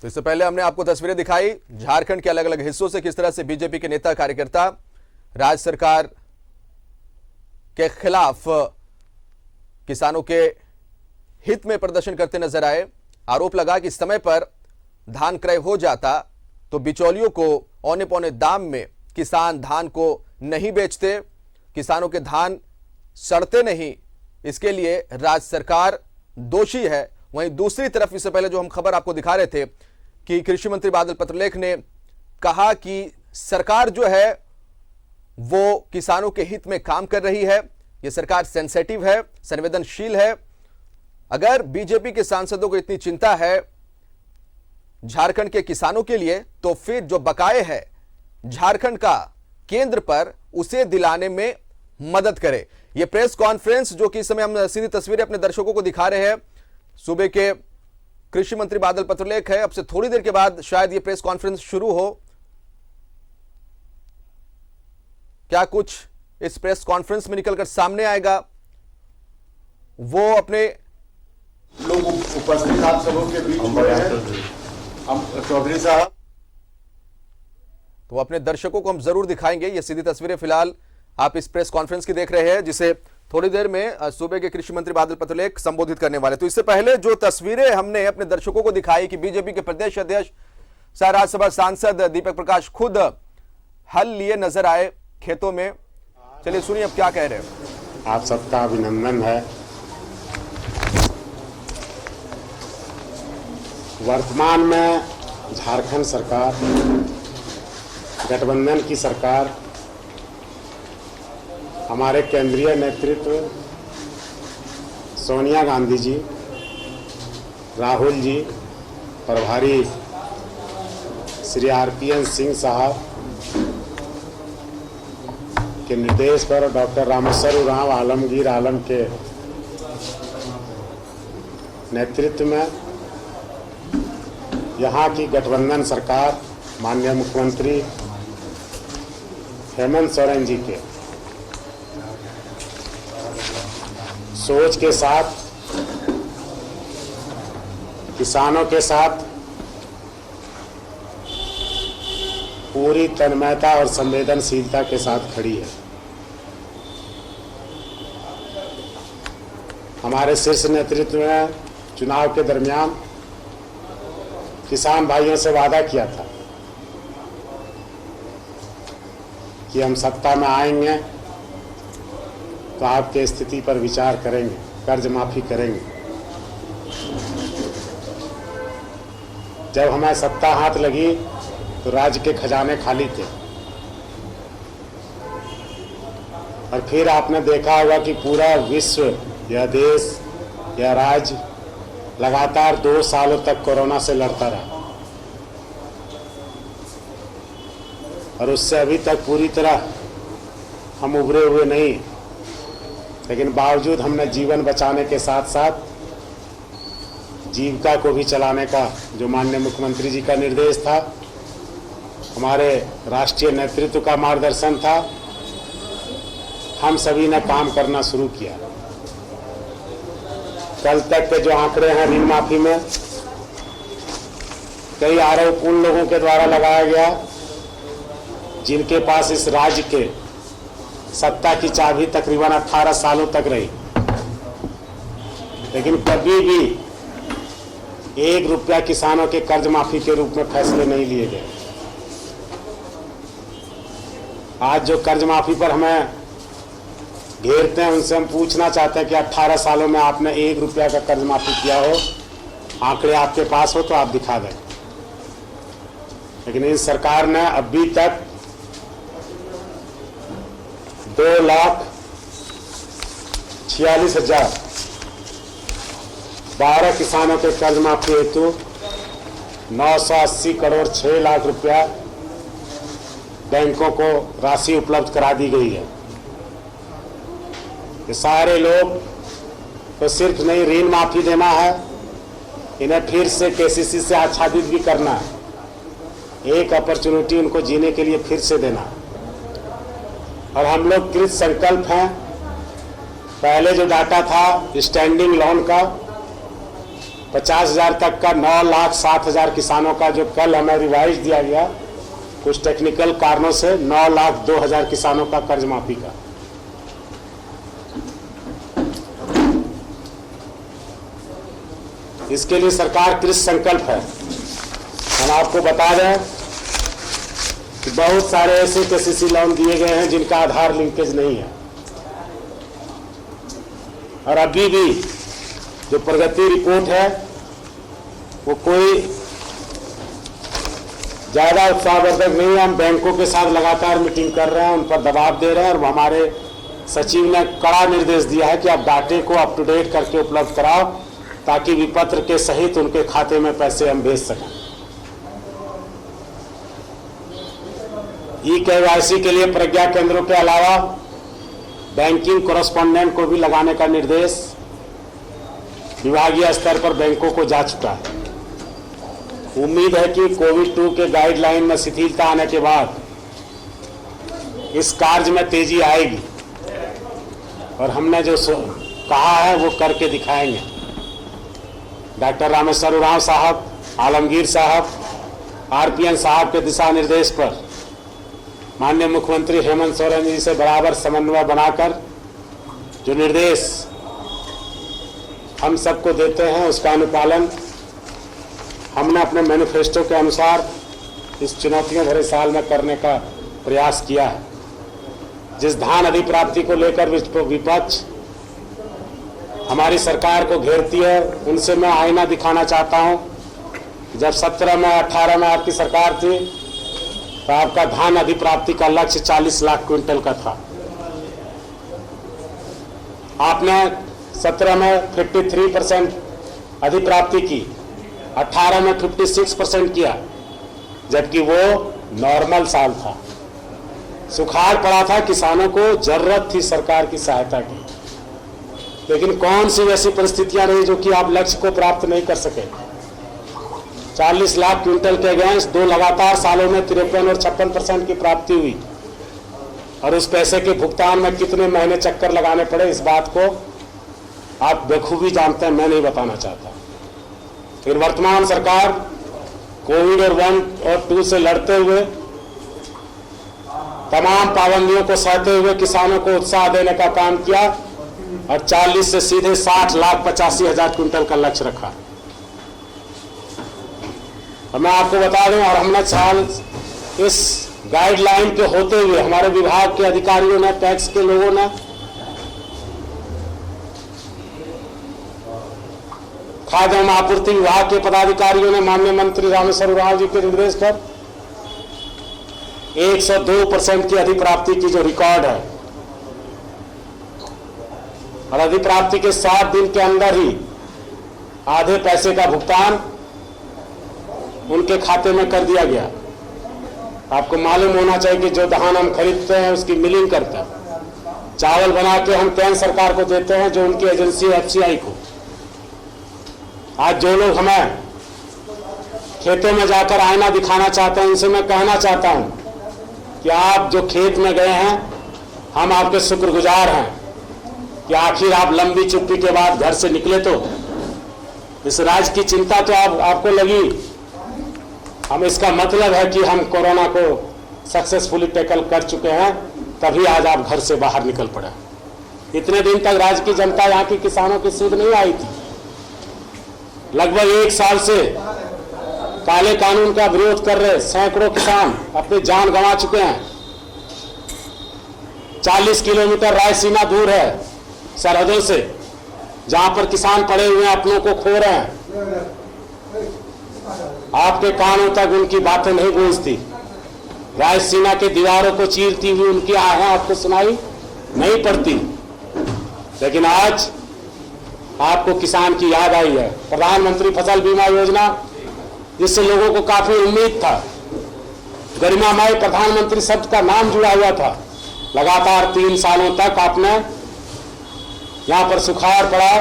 तो इससे पहले हमने आपको तस्वीरें दिखाई झारखंड के अलग अलग हिस्सों से, किस तरह से बीजेपी के नेता कार्यकर्ता राज्य सरकार के खिलाफ किसानों के हित में प्रदर्शन करते नजर आए। आरोप लगा कि समय पर धान क्रय हो जाता तो बिचौलियों को औने पौने दाम में किसान धान को नहीं बेचते, किसानों के धान सड़ते नहीं, इसके लिए राज्य सरकार दोषी है। वहीं दूसरी तरफ इससे पहले जो हम खबर आपको दिखा रहे थे कि कृषि मंत्री बादल पत्रलेख ने कहा कि सरकार जो है वो किसानों के हित में काम कर रही है, ये सरकार सेंसिटिव है, संवेदनशील है। अगर बीजेपी के सांसदों को इतनी चिंता है झारखंड के किसानों के लिए, तो फिर जो बकाये है झारखंड का केंद्र पर, उसे दिलाने में मदद करे। यह प्रेस कॉन्फ्रेंस जो कि इस समय हम सीधी तस्वीरें अपने दर्शकों को दिखा रहे हैं, सूबे के कृषि मंत्री बादल पत्रलेख है। अब से थोड़ी देर के बाद शायद यह प्रेस कॉन्फ्रेंस शुरू हो। क्या कुछ इस प्रेस कॉन्फ्रेंस में निकलकर सामने आएगा, वो अपने लोग उपस्थित आप सबों के बीच हुए हैं। हम चौधरी साहब तो अपने दर्शकों को हम जरूर दिखाएंगे। ये सीधी तस्वीरें फिलहाल आप इस प्रेस कॉन्फ्रेंस की देख रहे हैं, जिसे थोड़ी देर में सूबे के कृषि मंत्री बादल पत्रलेख संबोधित करने वाले। तो इससे पहले जो तस्वीरें हमने अपने दर्शकों को दिखाई कि बीजेपी के प्रदेश अध्यक्ष सह राज्यसभा सांसद दीपक प्रकाश खुद हल लिए नजर आए खेतों में। चलिए सुनिए अब क्या कह रहे हैं। आप सबका अभिनंदन है। वर्तमान में झारखंड सरकार, गठबंधन की सरकार, हमारे केंद्रीय नेतृत्व सोनिया गांधी जी, राहुल जी, प्रभारी श्री आरपीएन सिंह साहब के निर्देश पर डॉक्टर रामेश्वर उरांव आलमगीर आलम के नेतृत्व में यहाँ की गठबंधन सरकार माननीय मुख्यमंत्री हेमंत सोरेन जी के सोच के साथ, किसानों के साथ पूरी तन्मयता और संवेदनशीलता के साथ खड़ी है। हमारे शीर्ष नेतृत्व ने चुनाव के दरमियान किसान भाइयों से वादा किया था कि हम सत्ता में आएंगे तो आपके स्थिति पर विचार करेंगे, कर्ज माफी करेंगे। जब हमें सत्ता हाथ लगी तो राज्य के खजाने खाली थे, और फिर आपने देखा होगा कि पूरा विश्व, यह देश, यह राज्य लगातार 2 सालों तक कोरोना से लड़ता रहा, और उससे अभी तक पूरी तरह हम उभरे हुए नहीं। लेकिन बावजूद हमने जीवन बचाने के साथ साथ जीविका को भी चलाने का जो माननीय मुख्यमंत्री जी का निर्देश था, हमारे राष्ट्रीय नेतृत्व का मार्गदर्शन था, हम सभी ने काम करना शुरू किया। कल तक के जो आंकड़े हैं ऋण माफी में, कई आरोप उन लोगों के द्वारा लगाया गया जिनके पास इस राज्य के सत्ता की चाबी तकरीबन 18 सालों तक रही, लेकिन कभी भी 1 रुपया किसानों के कर्ज माफी के रूप में फैसले नहीं लिए गए। आज जो कर्ज माफी पर हमें घेरते हैं, उनसे हम पूछना चाहते हैं कि 18 सालों में आपने 1 रुपया का कर्ज माफी किया हो, आंकड़े आपके पास हो तो आप दिखा दें। लेकिन इस सरकार ने अभी तक 2,46,000 12 किसानों के कर्ज माफी हेतु 980 करोड़ 6 लाख रुपया बैंकों को राशि उपलब्ध करा दी गई है। ये सारे लोग तो सिर्फ नहीं ऋण माफी देना है, इन्हें फिर से केसीसी से आच्छादित भी करना है, एक अपॉर्चुनिटी उनको जीने के लिए फिर से देना। और हम लोग कृत संकल्प हैं। पहले जो डाटा था स्टैंडिंग लोन का, 50,000 तक का 9,07,000 किसानों का जो कल हमें रिवाइज दिया गया, कुछ टेक्निकल कारणों से 9,02,000 किसानों का कर्ज माफी का। इसके लिए सरकार कृत संकल्प है। हम आपको बता दें कि बहुत सारे ऐसे केसीसी लोन दिए गए हैं जिनका आधार लिंकेज नहीं है, और अभी भी जो प्रगति रिपोर्ट है वो कोई ज्यादा उत्साहवर्धक नहीं है। हम बैंकों के साथ लगातार मीटिंग कर रहे हैं, उन पर दबाव दे रहे हैं, और हमारे सचिव ने कड़ा निर्देश दिया है कि आप डाटे को अप टू डेट करके उपलब्ध कराओ, ताकि विपत्र के सहित उनके खाते में पैसे हम भेज सकें। ई-केवाईसी के लिए प्रज्ञा केंद्रों के अलावा बैंकिंग कॉरेस्पॉन्डेंट को भी लगाने का निर्देश विभागीय स्तर पर बैंकों को जा चुका है। उम्मीद है कि कोविड-2 के गाइडलाइन में शिथिलता आने के बाद इस कार्य में तेजी आएगी, और हमने जो कहा है वो करके दिखाएंगे। डॉक्टर रामेश्वर उरांव साहब, आलमगीर साहब, आरपीएन साहब के दिशा निर्देश पर माननीय मुख्यमंत्री हेमंत सोरेन जी से बराबर समन्वय बनाकर जो निर्देश हम सबको देते हैं, उसका अनुपालन हमने अपने मैनिफेस्टो के अनुसार इस चुनौतियों भरे साल में करने का प्रयास किया है। जिस धान अधिप्राप्ति को लेकर विपक्ष हमारी सरकार को घेरती है, उनसे मैं आईना दिखाना चाहता हूं। जब 17 में 18 में आपकी सरकार थी तो आपका धान अधिप्राप्ति का लक्ष्य 40 लाख क्विंटल का था। आपने 17 में 53% अधिप्राप्ति की, 18 में 56% किया, जबकि वो नॉर्मल साल था। सुखाड़ पड़ा था, किसानों को जरूरत थी सरकार की सहायता की, लेकिन कौन सी वैसी परिस्थितियां रही जो कि आप लक्ष्य को प्राप्त नहीं कर सके। 40 लाख क्विंटल के अगेंस्ट 2 लगातार सालों में 53 और 56% की प्राप्ति हुई, और उस पैसे के भुगतान में कितने महीने चक्कर लगाने पड़े, इस बात को आप बखूबी जानते हैं, मैं नहीं बताना चाहता। फिर वर्तमान सरकार कोविड और 1 और 2 से लड़ते हुए, तमाम पाबंदियों को सहते हुए किसानों को उत्साह देने का काम किया, और 40 से सीधे 60,85,000 क्विंटल का लक्ष्य रखा। और मैं आपको बता दूं, और हमने साल इस गाइडलाइन के होते हुए हमारे विभाग के अधिकारियों ने, टैक्स के लोगों ने, खाद्य एवं आपूर्ति विभाग के पदाधिकारियों ने माननीय मंत्री रामेश्वर उरांव जी के निर्देश पर 102% की अधिप्राप्ति की जो रिकॉर्ड है, और अधिप्राप्ति के 7 दिन के अंदर ही आधे पैसे का भुगतान उनके खाते में कर दिया गया। आपको मालूम होना चाहिए कि जो धान हम खरीदते हैं उसकी मिलिंग करते हैं, चावल बना के हम केंद्र सरकार को देते हैं, जो उनकी एजेंसी है FCI को। आज जो लोग हमें खेतों में जाकर आईना दिखाना चाहते हैं, उनसे मैं कहना चाहता हूं कि आप जो खेत में गए हैं, हम आपके शुक्रगुजार हैं कि आखिर आप लंबी चुप्पी के बाद घर से निकले। तो इस राज्य की चिंता तो आपको लगी। हम इसका मतलब है कि हम कोरोना को सक्सेसफुली टैकल कर चुके हैं, तभी आज आप घर से बाहर निकल पड़े। इतने दिन तक राज्य की जनता, यहाँ की किसानों की सुध नहीं आई थी। लगभग 1 साल से काले कानून का विरोध कर रहे सैकड़ों किसान अपनी जान गंवा चुके हैं। 40 किलोमीटर रायसीना दूर है सरहदों से, जहां पर किसान पड़े हुए हैं, अपनों को खो रहे हैं। आपके कानों तक उनकी बातें नहीं गूंजती। रायसीना के दीवारों को चीरती हुई उनकी आहें आपको सुनाई नहीं पड़ती। लेकिन आज आपको किसान की याद आई है। प्रधानमंत्री फसल बीमा योजना, जिससे लोगों को काफी उम्मीद था, गरिमामय प्रधानमंत्री शब्द का नाम जुड़ा हुआ था। लगातार 3 सालों तक आपने यहां पर सुखाड़ पड़ा,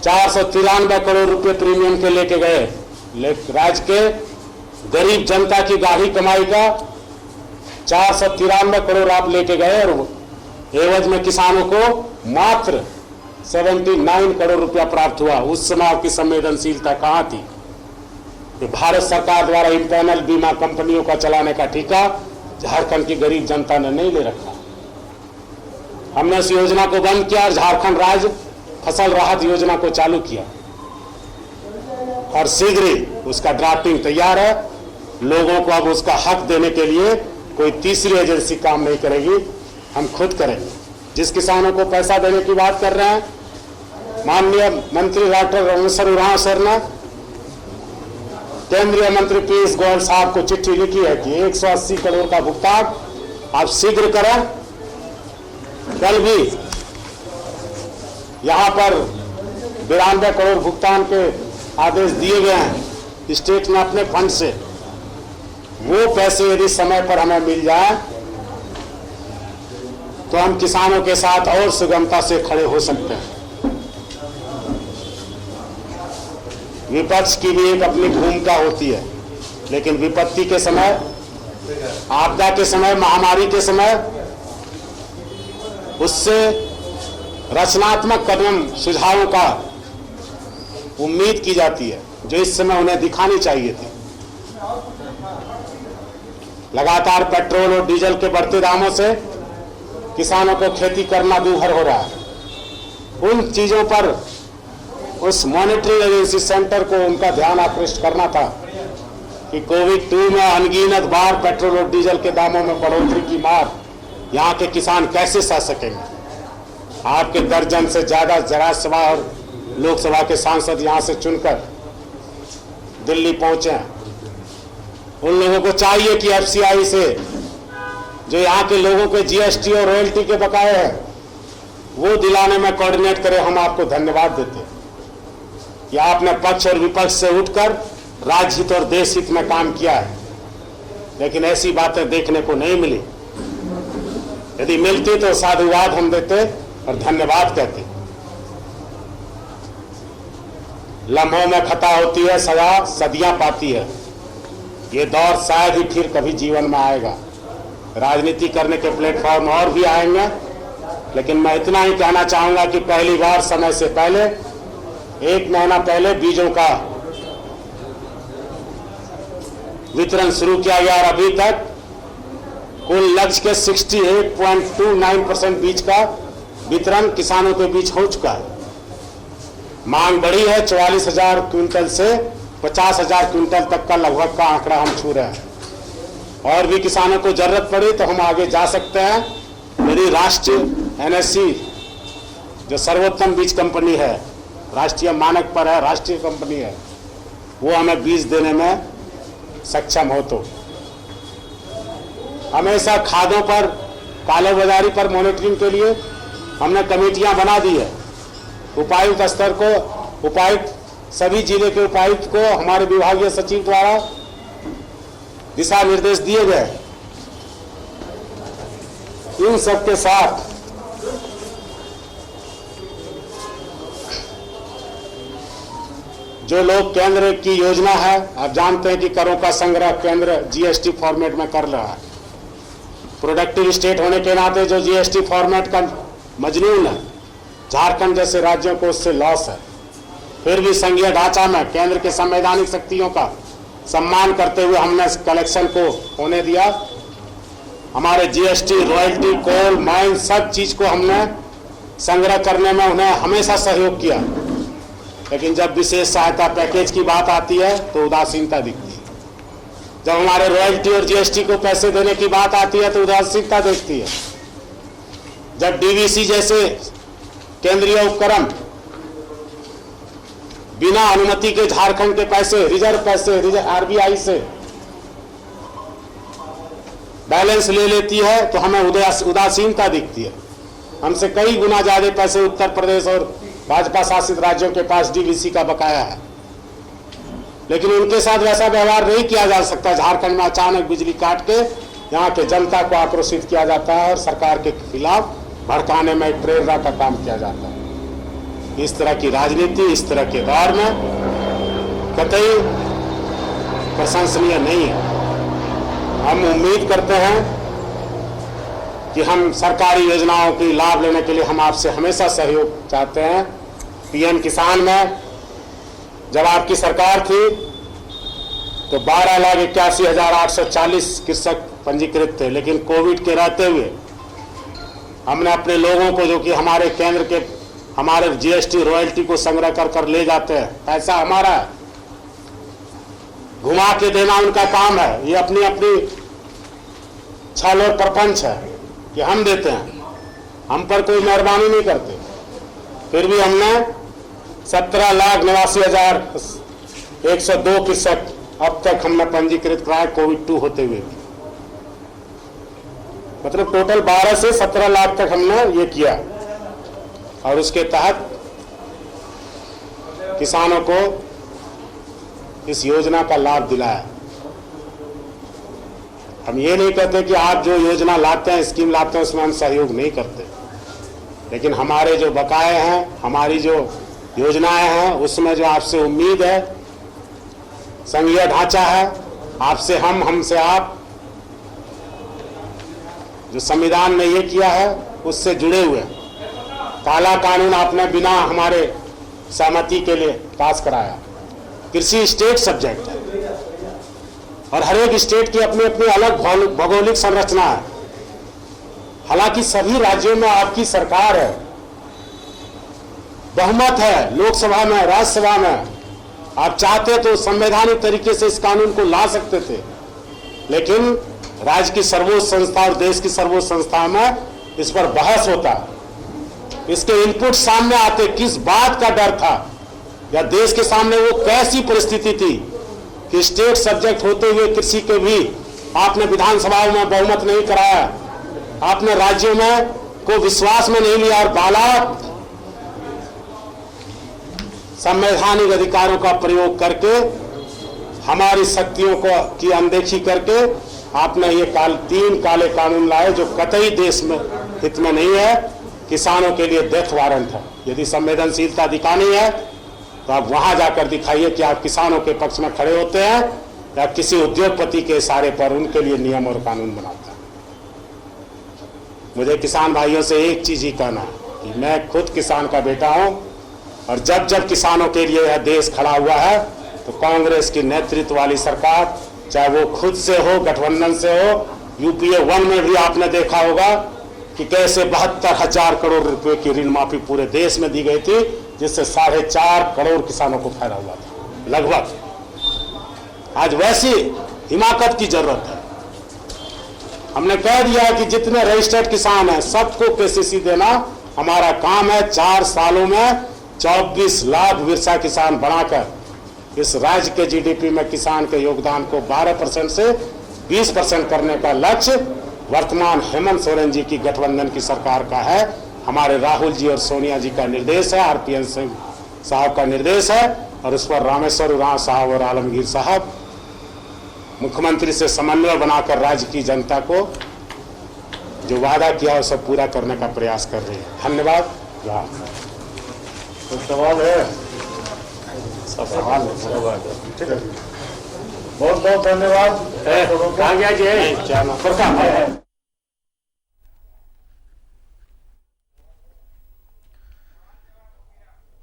493 करोड़ रुपए प्रीमियम के लेके गए। राज्य के गरीब जनता की गाढ़ी कमाई का 493 करोड़ आप लेके गए, और एवज में किसानों को मात्र 79 करोड़ रुपया प्राप्त हुआ। उस समय आपकी संवेदनशीलता कहाँ थी कि भारत सरकार द्वारा इंटरनल बीमा कंपनियों का चलाने का ठेका झारखंड की गरीब जनता ने नहीं ले रखा। हमने इस योजना को बंद किया और झारखंड राज्य फसल राहत योजना को चालू किया और शीघ्र ही उसका ड्राफ्टिंग तैयार है। लोगों को अब उसका हक देने के लिए कोई तीसरी एजेंसी काम नहीं करेगी, हम खुद करेंगे। जिस किसानों को पैसा देने की बात कर रहे हैं, माननीय मंत्री डॉक्टर रामेश्वर उरांव सर ने केंद्रीय मंत्री पीयूष गोयल साहब को चिट्ठी लिखी है कि 180 करोड़ का भुगतान आप शीघ्र करें। कल भी यहां पर 92 करोड़ भुगतान के आदेश दिए गए हैं स्टेट में अपने फंड से। वो पैसे यदि समय पर हमें मिल जाए तो हम किसानों के साथ और सुगमता से खड़े हो सकते हैं। विपक्ष की भी एक अपनी भूमिका होती है, लेकिन विपत्ति के समय, आपदा के समय, महामारी के समय उससे रचनात्मक कदम सुझावों का उम्मीद की जाती है जो इस समय उन्हें दिखानी चाहिए थी। लगातार पेट्रोल और डीजल के बढ़ते दामों से किसानों को खेती करना दूभर हो रहा है। उन चीजों पर उस मॉनिटरिंग एजेंसी सेंटर को उनका ध्यान आकृष्ट करना था कि कोविड-2 में अनगिनत बार पेट्रोल और डीजल के दामों में बढ़ोतरी की मार यहाँ के किसान कैसे सह सकेंगे। आपके दर्जन से ज्यादा राज्यसभा और लोकसभा के सांसद यहाँ से चुनकर दिल्ली पहुंचे हैं। उन लोगों को चाहिए कि एफसीआई से जो यहाँ के लोगों के जीएसटी और रॉयल्टी के बकाये हैं वो दिलाने में कोऑर्डिनेट करे। हम आपको धन्यवाद देते हैं कि आपने पक्ष और विपक्ष से उठकर राज्य हित और देश हित में काम किया है, लेकिन ऐसी बातें देखने को नहीं मिली। यदि मिलती तो साधुवाद हम देते और धन्यवाद कहते। लम्हों में खता होती है, सजा सदियां पाती है। ये दौर शायद ही फिर कभी जीवन में आएगा। राजनीति करने के प्लेटफॉर्म और भी आएंगे, लेकिन मैं इतना ही कहना चाहूंगा कि पहली बार समय से पहले 1 महीना पहले बीजों का वितरण शुरू किया गया और अभी तक कुल लक्ष्य के 68.29% बीज का वितरण किसानों के बीच हो चुका है। मांग बढ़ी है, 44,000 क्विंटल से 50,000 क्विंटल तक का लगभग का आंकड़ा हम छू रहे हैं। और भी किसानों को जरूरत पड़ी तो हम आगे जा सकते हैं। यदि राष्ट्रीय एनएससी जो सर्वोत्तम बीज कंपनी है, राष्ट्रीय मानक पर है, राष्ट्रीय कंपनी है, वो हमें बीज देने में सक्षम हो तो। हमेशा खादों पर कालाबाजारी पर मॉनिटरिंग के लिए हमने कमेटियां बना दी है। उपायुक्त स्तर को, उपायुक्त सभी जिले के उपायुक्त को हमारे विभागीय सचिव द्वारा दिशा निर्देश दिए गए। इन सबके साथ जो लोग केंद्र की योजना है, आप जानते हैं कि करों का संग्रह केंद्र जीएसटी फॉर्मेट में कर रहा है। प्रोडक्टिव स्टेट होने के नाते जो जीएसटी फॉर्मेट का मजनून है, झारखंड जैसे राज्यों को उससे लॉस है। फिर भी संघीय ढांचा में केंद्र के संवैधानिक शक्तियों का सम्मान करते हुए हमने कलेक्शन को होने दिया। हमारे जीएसटी, रॉयल्टी, कोल, माइन सब चीज को हमने संग्रह करने में उन्हें हमेशा सहयोग किया। लेकिन जब विशेष सहायता पैकेज की बात आती है तो उदासीनता दिखती है। जब हमारे रॉयल्टी और जीएसटी को पैसे देने की बात आती है तो उदासीनता दिखती है। जब डीवीसी जैसे केंद्रीय उपक्रम बिना अनुमति के झारखंड के पैसे, रिजर्व पैसे आरबीआई से बैलेंस ले लेती है तो हमें उदासीनता दिखती है। हमसे कई गुना ज्यादा पैसे उत्तर प्रदेश और भाजपा शासित राज्यों के पास डीवीसी का बकाया है, लेकिन उनके साथ वैसा व्यवहार नहीं किया जा सकता। झारखंड में अचानक बिजली काट के यहाँ के जनता को आक्रोशित किया जाता है और सरकार के खिलाफ भड़काने में प्रेरणा का काम किया जाता है। इस तरह की राजनीति इस तरह के दौर में कतई प्रशंसनीय नहीं है। हम उम्मीद करते हैं कि हम सरकारी योजनाओं की लाभ लेने के लिए हम आपसे हमेशा सहयोग चाहते हैं। पीएम किसान में जब आपकी सरकार थी तो 12,81,840 कृषक पंजीकृत थे, लेकिन कोविड के रहते हुए हमने अपने लोगों को, जो कि हमारे केंद्र के हमारे जीएसटी रॉयल्टी को संग्रह कर ले जाते हैं, पैसा हमारा है, घुमा के देना उनका काम है। ये अपनी अपनी छल और प्रपंच है कि हम देते हैं, हम पर कोई मेहरबानी नहीं करते। फिर भी हमने 17,89,102 कृषक अब तक हमने पंजीकृत कराए कोविड 2 होते हुए। मतलब टोटल 12 से 17 लाख तक हमने ये किया, और उसके तहत किसानों को इस योजना का लाभ दिलाया। हम ये नहीं कहते कि आप जो योजना लाते हैं, स्कीम लाते हैं, उसमें हम सहयोग नहीं करते, लेकिन हमारे जो बकाये हैं, हमारी जो योजनाएं हैं, उसमें जो आपसे उम्मीद है, संघीय ढांचा है, आपसे हम, हमसे आप, जो संविधान ने ये किया है उससे जुड़े हुए। काला कानून आपने बिना हमारे सहमति के लिए पास कराया। कृषि स्टेट सब्जेक्ट है और हर एक स्टेट की अपनी अपनी अलग भौगोलिक संरचना है। हालांकि सभी राज्यों में आपकी सरकार है, बहुमत है लोकसभा में, राज्यसभा में। आप चाहते तो संवैधानिक तरीके से इस कानून को ला सकते थे, लेकिन राज्य की सर्वोच्च संस्था और देश की सर्वोच्च संस्था में इस पर बहस होता। इसके इनपुट सामने आते, किस बात का डर था या देश के सामने वो कैसी परिस्थिति थी कि स्टेट सब्जेक्ट होते हुए कृषि के भी आपने विधानसभा में बहुमत नहीं कराया, आपने राज्यों में को विश्वास में नहीं लिया, और बाला संवैधानिक अधिकारों का प्रयोग करके हमारी शक्तियों को की अनदेखी करके आपने ये 3 काले कानून लाए जो कतई देश में हित में नहीं है, किसानों के लिए डेथ वारंट है। यदि संवेदनशीलता दिखानी है तो आप वहां जाकर दिखाइए कि आप किसानों के पक्ष में खड़े होते हैं या किसी उद्योगपति के इशारे पर उनके लिए नियम और कानून बनाते हैं। मुझे किसान भाइयों से एक चीज ही कहना है कि मैं खुद किसान का बेटा हूं, और जब जब किसानों के लिए यह देश खड़ा हुआ है तो कांग्रेस की नेतृत्व वाली सरकार, चाहे वो खुद से हो, गठबंधन से हो, यूपीए 1 में भी आपने देखा होगा कि कैसे 72,000 करोड़ रुपए की ऋण माफी पूरे देश में दी गई थी, जिससे 4.5 करोड़ किसानों को फायदा हुआ था लगभग। आज वैसी हिमाकत की जरूरत है। हमने कह दिया कि जितने रजिस्टर्ड किसान हैं सबको केसीसी देना हमारा काम है। 4 सालों में 24 लाख विरसा किसान बढ़ाकर इस राज्य के जीडीपी में किसान के योगदान को 12% से 20% करने का लक्ष्य वर्तमान हेमंत सोरेन जी की गठबंधन की सरकार का है। हमारे राहुल जी और सोनिया जी का निर्देश है, आरपीएन सिंह साहब का निर्देश है, और उस पर रामेश्वर उरांव साहब और आलमगीर साहब मुख्यमंत्री से समन्वय बनाकर राज्य की जनता को जो वादा किया उसे पूरा करने का प्रयास कर रही है। धन्यवाद। तो सवाल है, सब सवाल ठीक है, बहुत बहुत धन्यवाद। कहाँ गया जी?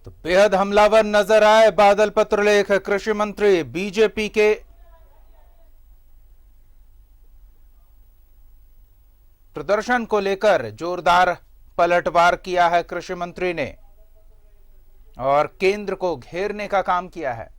तो बेहद हमलावर नजर आए बादल पत्रलेख। कृषि मंत्री बीजेपी के प्रदर्शन को लेकर जोरदार पलटवार किया है कृषि मंत्री ने और केंद्र को घेरने का काम किया है।